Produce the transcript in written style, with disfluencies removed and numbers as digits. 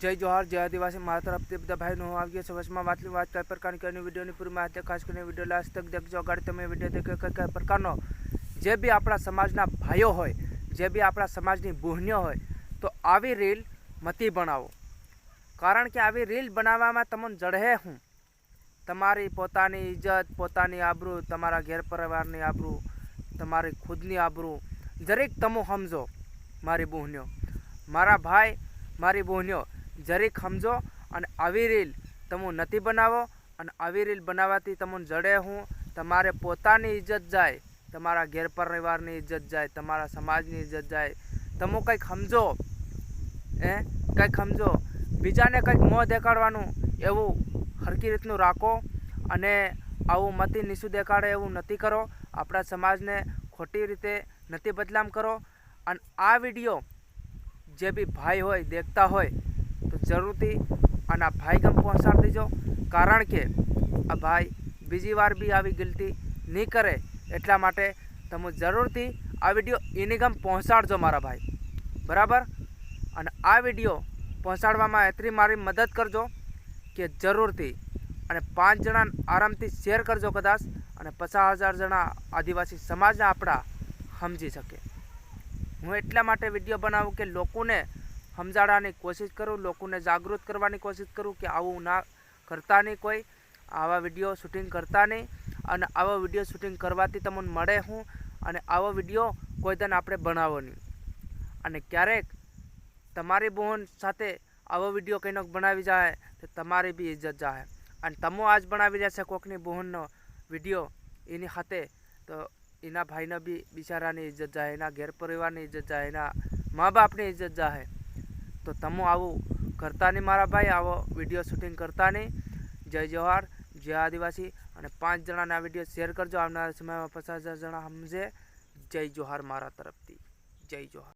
जय जोहार जय आदिवासी मारा तरफથી બધા ભાઈનો હું આવી ગયો છું વચમાં વાત કઈ પ્રકારની કઈ વિડીયોની પૂરી માહિતી ખાસ કરીને વિડીયો લાસ્ટ તક દેખજો। અગાડી તમે વિડીયો દેખો કઈ પ્રકારનો જે બી આપણા સમાજના ભાઈઓ હોય, જે બી આપણા સમાજની બહેનો હોય, તો આવી રીલ મતી બનાવો। કારણ કે આવી રીલ બનાવવામાં તમને જડે હું તમારી પોતાની ઇજ્જત, પોતાની આબરૂ, તમારા ઘેર પરિવારની આબરૂ, તમારી ખુદની આબરૂ જરીક તમે સમજો। મારી બહેનો, મારા ભાઈ, મારી બહેનો जरीक समझो और आवी रील तमु नती बनावो। और आवी रील बनावाथी तमने जड़े हूँ तमारे पोतानी इज्जत जाए, तमारा घेर परिवारनी इज्जत जाए, तमारा समाजनी इज्जत जाए। तमु कंईक समझो, कंईक समझो, बीजाने कंईक मोह देखाड़वानुं एवुं हरकी रीतनुं राखो अने आवुं मती नीचुं देखाड़े एवुं नती करो। आपणा समाजने खोटी रीते नती बदनाम करो। अने आ विडियो जे बी भाई होय देखता होय तो जरूरथी आना भाई गम पहोंचाड़ दीजो। कारण के आ भाई बीजी वार भी आवी गलती नहीं करे, एटला माटे तमे जरूरथी आ विडियो एनी गम पहोंचाड़जो मारा भाई, बराबर। अने आ विडियो पहोंचाड़वामां एटली मारी मदद करजो कि जरूरथी अने 5 जणा आरामथी शेर करजो कदाच, अने 50,000 जणा आदिवासी समाजना आपणा समजी सके। हूँ एटला माटे विडियो बनावुं कि लोकोने समझाड़वानी कोशिश करूँ, लोकोने जागृत करवानी कोशिश करूँ कि आवुं ना करता नहीं, कोई आवा विडियो शूटिंग करता नहीं। अने आवा विडियो शूटिंग करवाथी तमने मळे हूँ अने आवा विडियो कोई दिन आपणे बनावो नहीं। अने क्यारेक तमारी बहन साथे आवा विडियो कईनो बनावी जाए तो तमारी भी इज्जत जाए। अने तमो आज बनावी देशे कोकनी बहननो विडियो एनी हाथे तो एना भाईने भी बिचारानी इज्जत जाए, एना घेर परिवारनी इज्जत जाए, एना माँ बापनी इज्जत जाए। तो तमो आवुं करता नहीं मारा भाई, आवो विडियो शूटिंग करता नहीं। जय जोहार जय आदिवासी। अने 5 जणाने आ विडियो शेर करजो, आवनारा समयमां 50,000 जणा समझे। जय जोहार मारा तरफथी, जय जोहार।